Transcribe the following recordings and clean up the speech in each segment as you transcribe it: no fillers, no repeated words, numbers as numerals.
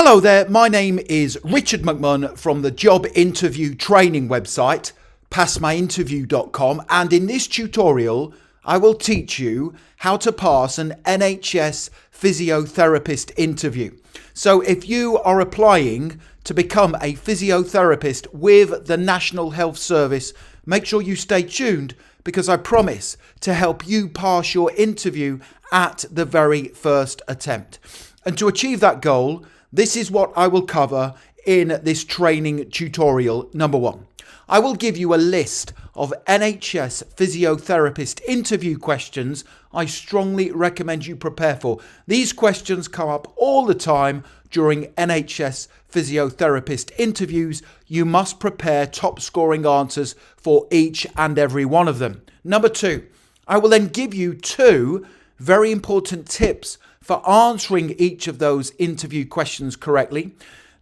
Hello there, my name is Richard McMahon from the job interview training website, passmyinterview.com, and in this tutorial I will teach you how to pass an NHS physiotherapist interview. So if you are applying to become a physiotherapist with the National Health Service, make sure you stay tuned because I promise to help you pass your interview at the very first attempt. And to achieve that goal, this is what I will cover in this training tutorial. Number one, I will give you a list of NHS physiotherapist interview questions I strongly recommend you prepare for. These questions come up all the time during NHS physiotherapist interviews. You must prepare top scoring answers for each and every one of them. Number two, I will then give you two very important tips for answering each of those interview questions correctly.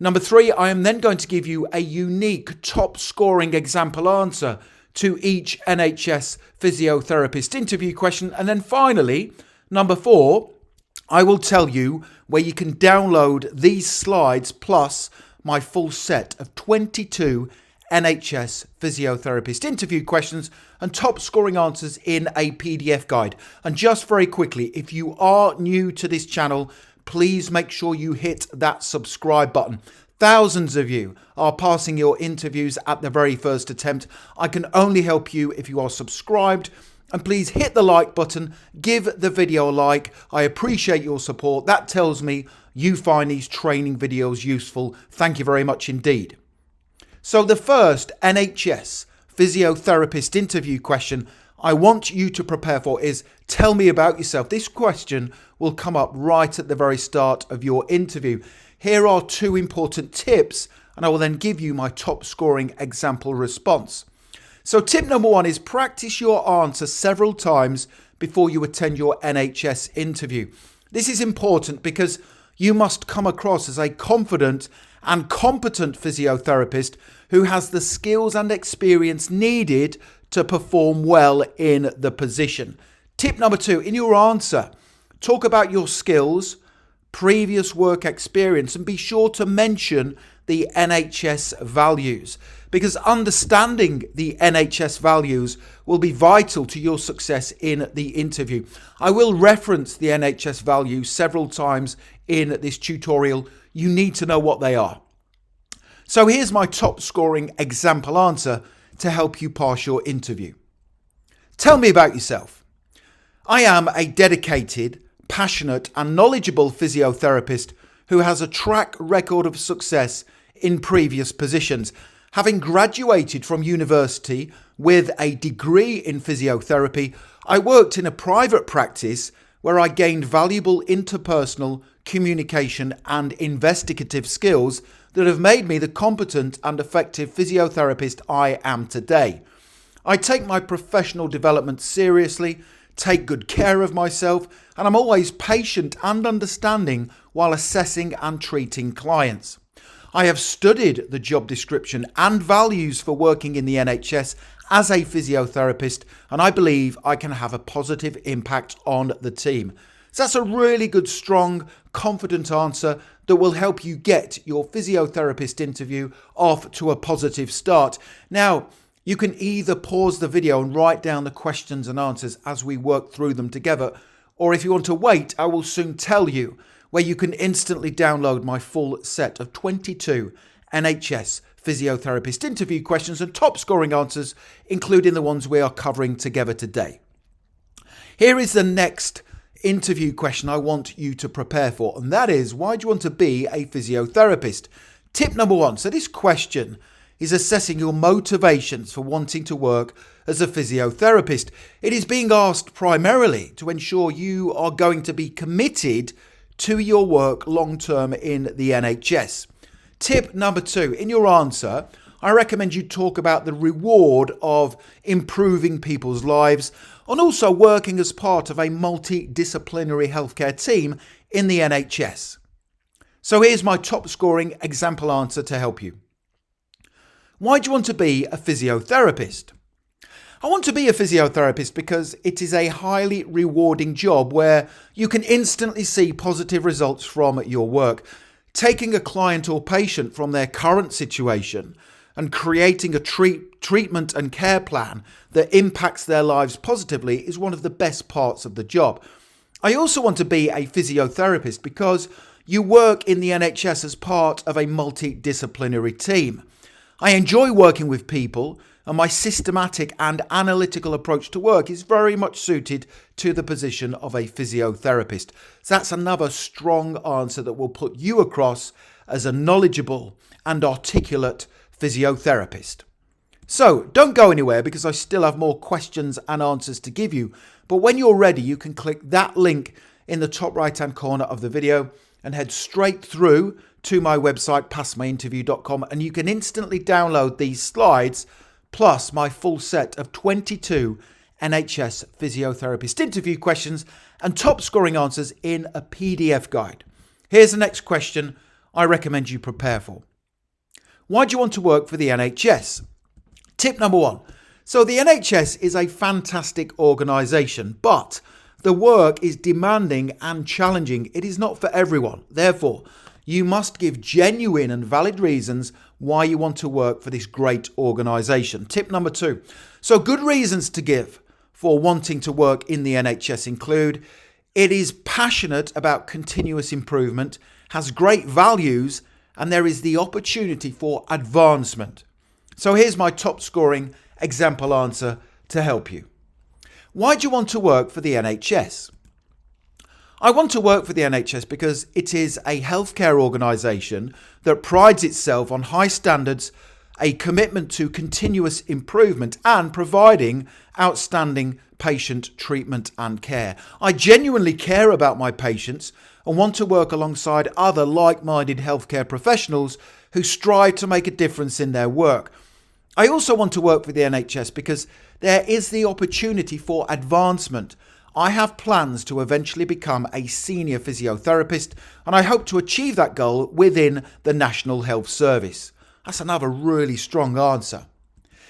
Number three, I am then going to give you a unique top scoring example answer to each NHS physiotherapist interview question. And then finally, number four, I will tell you where you can download these slides plus my full set of 22 NHS physiotherapist interview questions and top scoring answers in a PDF guide. And just very quickly, if you are new to this channel, please make sure you hit that subscribe button. Thousands of you are passing your interviews at the very first attempt. I can only help you if you are subscribed. And please hit the like button, give the video a like. I appreciate your support. That tells me you find these training videos useful. Thank you very much indeed. So the first NHS physiotherapist interview question I want you to prepare for is, tell me about yourself. This question will come up right at the very start of your interview. Here are two important tips, and I will then give you my top scoring example response. So tip number one is practice your answer several times before you attend your NHS interview. This is important because you must come across as a confident and competent physiotherapist who has the skills and experience needed to perform well in the position. Tip number two, in your answer, talk about your skills, previous work experience, and be sure to mention the NHS values, because understanding the NHS values will be vital to your success in the interview. I will reference the NHS values several times in this tutorial. You need to know what they are. So here's my top scoring example answer to help you pass your interview. Tell me about yourself. I am a dedicated, passionate and knowledgeable physiotherapist who has a track record of success in previous positions. Having graduated from university with a degree in physiotherapy, I worked in a private practice where I gained valuable interpersonal communication and investigative skills that have made me the competent and effective physiotherapist I am today. I take my professional development seriously, take good care of myself, and I'm always patient and understanding while assessing and treating clients. I have studied the job description and values for working in the NHS as a physiotherapist, and I believe I can have a positive impact on the team. So that's a really good, strong, confident answer that will help you get your physiotherapist interview off to a positive start. Now, you can either pause the video and write down the questions and answers as we work through them together, or if you want to wait, I will soon tell you where you can instantly download my full set of 22 NHS physiotherapist interview questions and top scoring answers, including the ones we are covering together today. Here is the next interview question I want you to prepare for, and that is, why do you want to be a physiotherapist? Tip number one. So this question is assessing your motivations for wanting to work as a physiotherapist. It is being asked primarily to ensure you are going to be committed to your work long term in the NHS. Tip number two, in your answer, I recommend you talk about the reward of improving people's lives and also working as part of a multidisciplinary healthcare team in the NHS. So here's my top scoring example answer to help you. Why do you want to be a physiotherapist? I want to be a physiotherapist because it is a highly rewarding job where you can instantly see positive results from your work. taking a client or patient from their current situation and creating a treatment and care plan that impacts their lives positively is one of the best parts of the job. I also want to be a physiotherapist because you work in the NHS as part of a multidisciplinary team. I enjoy working with people, and my systematic and analytical approach to work is very much suited to the position of a physiotherapist. So that's another strong answer that will put you across as a knowledgeable and articulate physiotherapist. So don't go anywhere because I still have more questions and answers to give you. But when you're ready, you can click that link in the top right-hand corner of the video and head straight through to my website, passmyinterview.com, and you can instantly download these slides plus my full set of 22 NHS physiotherapist interview questions and top scoring answers in a PDF guide. Here's the next question I recommend you prepare for. Why do you want to work for the NHS? Tip number 1. So the NHS is a fantastic organisation, but the work is demanding and challenging. It is not for everyone. Therefore, you must give genuine and valid reasons why you want to work for this great organisation. Tip number 2. So good reasons to give for wanting to work in the NHS include: it is passionate about continuous improvement, has great values, and there is the opportunity for advancement. So here's my top scoring example answer to help you. Why do you want to work for the NHS? I want to work for the NHS because it is a healthcare organisation that prides itself on high standards, a commitment to continuous improvement, and providing outstanding patient treatment and care. I genuinely care about my patients and want to work alongside other like-minded healthcare professionals who strive to make a difference in their work. I also want to work for the NHS because there is the opportunity for advancement. I have plans to eventually become a senior physiotherapist, and I hope to achieve that goal within the National Health Service. That's another really strong answer.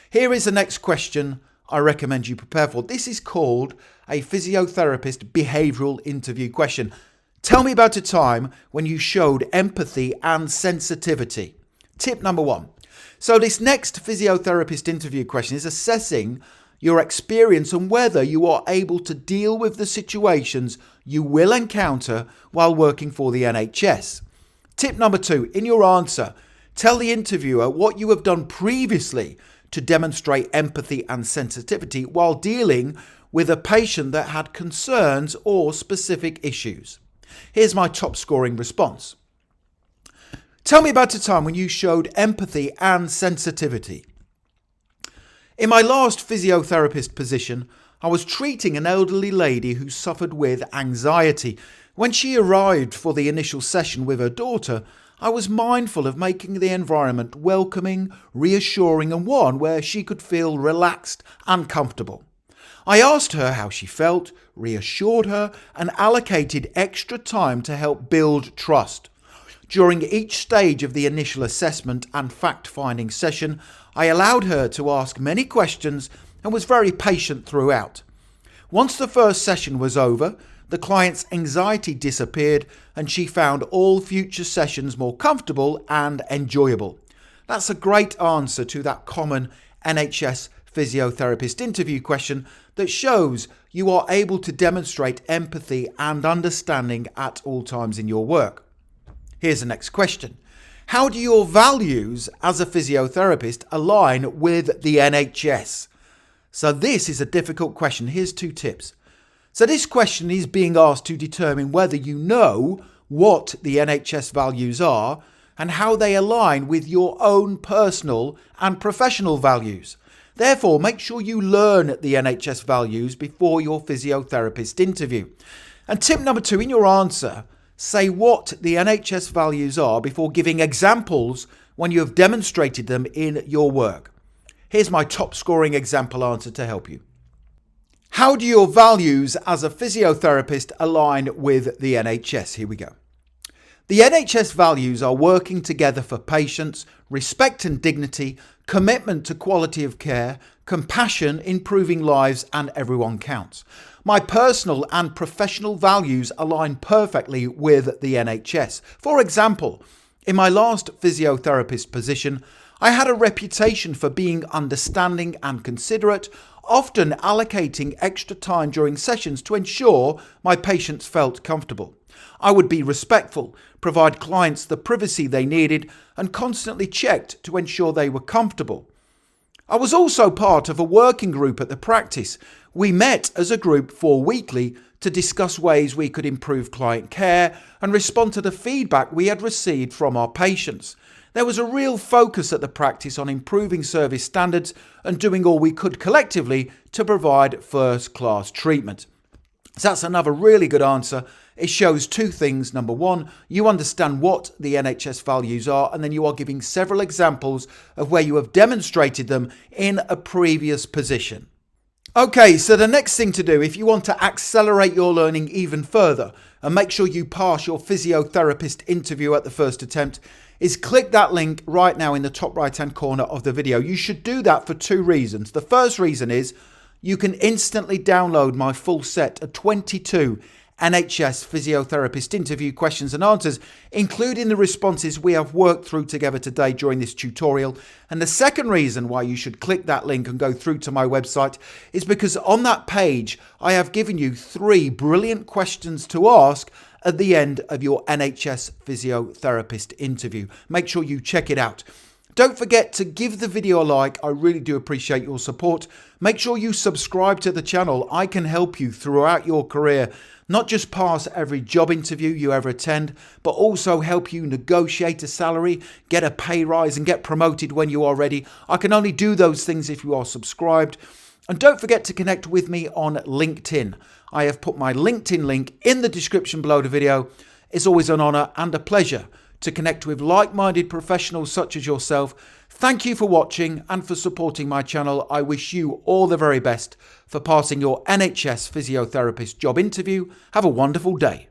Here is the next question I recommend you prepare for. This is called a physiotherapist behavioural interview question. Tell me about a time when you showed empathy and sensitivity. Tip number 1. So this next physiotherapist interview question is assessing your experience and whether you are able to deal with the situations you will encounter while working for the NHS. Tip number 2, in your answer, tell the interviewer what you have done previously to demonstrate empathy and sensitivity while dealing with a patient that had concerns or specific issues. Here's my top scoring response. Tell me about a time when you showed empathy and sensitivity. In my last physiotherapist position, I was treating an elderly lady who suffered with anxiety. When she arrived for the initial session with her daughter, I was mindful of making the environment welcoming, reassuring, and one where she could feel relaxed and comfortable. I asked her how she felt, reassured her, and allocated extra time to help build trust. During each stage of the initial assessment and fact-finding session, I allowed her to ask many questions and was very patient throughout. Once the first session was over, the client's anxiety disappeared and she found all future sessions more comfortable and enjoyable. That's a great answer to that common NHS physiotherapist interview question that shows you are able to demonstrate empathy and understanding at all times in your work. Here's the next question. How do your values as a physiotherapist align with the NHS? So this is a difficult question. Here's 2 tips. So this question is being asked to determine whether you know what the NHS values are and how they align with your own personal and professional values. Therefore, make sure you learn the NHS values before your physiotherapist interview. And tip number 2, in your answer, say what the NHS values are before giving examples when you have demonstrated them in your work. Here's my top scoring example answer to help you. How do your values as a physiotherapist align with the NHS? Here we go. The NHS values are working together for patients, respect and dignity, commitment to quality of care, compassion, improving lives, and everyone counts. My personal and professional values align perfectly with the NHS. For example, in my last physiotherapist position, I had a reputation for being understanding and considerate, often allocating extra time during sessions to ensure my patients felt comfortable. I would be respectful, provide clients the privacy they needed, and constantly checked to ensure they were comfortable. I was also part of a working group at the practice. We met as a group 4 weekly to discuss ways we could improve client care and respond to the feedback we had received from our patients. There was a real focus at the practice on improving service standards and doing all we could collectively to provide first-class treatment. So that's another really good answer. It shows 2 things. Number 1, you understand what the NHS values are, and then you are giving several examples of where you have demonstrated them in a previous position. Okay, so the next thing to do if you want to accelerate your learning even further and make sure you pass your physiotherapist interview at the first attempt is click that link right now in the top right hand corner of the video. You should do that for 2 reasons. The first reason is you can instantly download my full set of 22 NHS physiotherapist interview questions and answers, including the responses we have worked through together today during this tutorial. And the second reason why you should click that link and go through to my website is because on that page, I have given you 3 brilliant questions to ask at the end of your NHS physiotherapist interview. Make sure you check it out. Don't forget to give the video a like. I really do appreciate your support. Make sure you subscribe to the channel. I can help you throughout your career, not just pass every job interview you ever attend, but also help you negotiate a salary, get a pay rise, and get promoted when you are ready. I can only do those things if you are subscribed. And don't forget to connect with me on LinkedIn. I have put my LinkedIn link in the description below the video. It's always an honor and a pleasure to connect with like-minded professionals such as yourself. Thank you for watching and for supporting my channel. I wish you all the very best for passing your NHS physiotherapist job interview. Have a wonderful day.